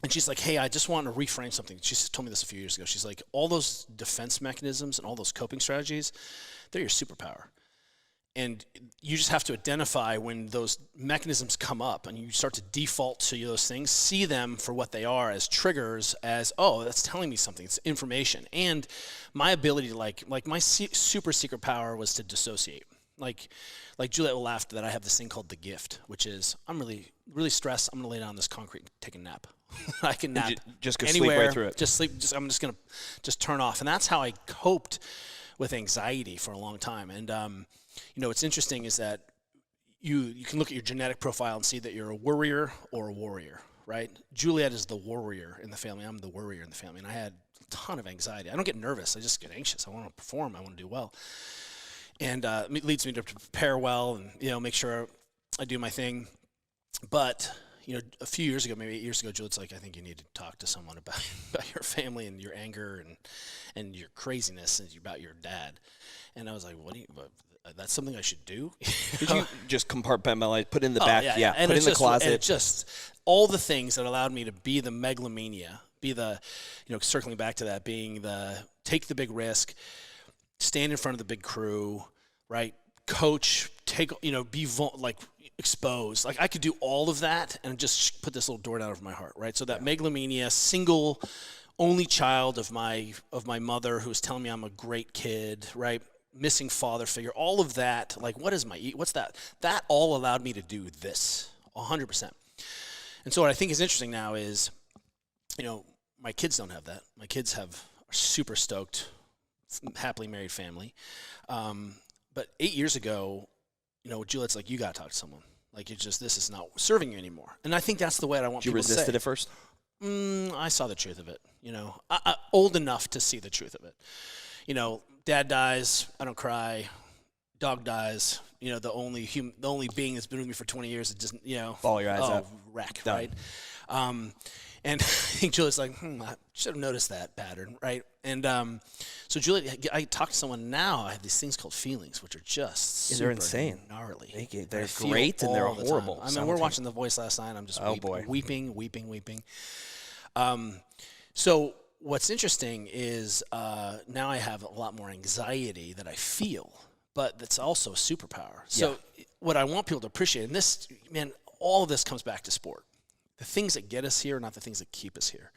And she's like, hey, I just want to reframe something. She told me this a few years ago. She's like, all those defense mechanisms and all those coping strategies, they're your superpower. And you just have to identify when those mechanisms come up and you start to default to those things, see them for what they are as triggers, as, oh, that's telling me something. It's information. And my ability to like my super secret power was to dissociate. Like Juliet will laugh that I have this thing called the gift, which is I'm really, really stressed. I'm going to lay down on this concrete and take a nap. I can nap just go anywhere. Sleep right through it. Just sleep. I'm just going to turn off. And that's how I coped with anxiety for a long time. And, what's interesting is that you can look at your genetic profile and see that you're a worrier or a warrior, right? Juliet is the warrior in the family. I'm the worrier in the family. And I had a ton of anxiety. I don't get nervous. I just get anxious. I want to perform. I want to do well. And it leads me to prepare well and, make sure I do my thing. But, a few years ago, maybe 8 years ago, Juliet's like, I think you need to talk to someone about your family and your anger and your craziness and about your dad. And I was like, that's something I should do? Did you just compartmentalize, put in the back, and put in the closet? And just all the things that allowed me to be the megalomania, be the, circling back to that, being the, take the big risk, stand in front of the big crew, right? Coach, take, be exposed. Like I could do all of that and just put this little door down over my heart, right? So that megalomania, single, only child of my mother who was telling me I'm a great kid, right? Missing father figure, all of that. Like, what's that? That all allowed me to do this 100%. And so what I think is interesting now is, my kids don't have that. My kids are super stoked, happily married family. But 8 years ago, Juliet's like, you got to talk to someone. Like, this is not serving you anymore. And I think that's the way I want people to say. You resisted it first? I saw the truth of it, old enough to see the truth of it. Dad dies, I don't cry. Dog dies, the only being that's been with me for 20 years, it just, ball your eyes out. Wreck, Done. right? And I think Juliet's like, I should have noticed that pattern, right? And so Juliet, I talk to someone now, I have these things called feelings, which are just they're insane. Gnarly. They're great and they're horrible. I mean, we're watching The Voice last night, I'm just weeping. So what's interesting is now I have a lot more anxiety that I feel, but that's also a superpower. So what I want people to appreciate, and this, man, all of this comes back to sport. The things that get us here are not the things that keep us here.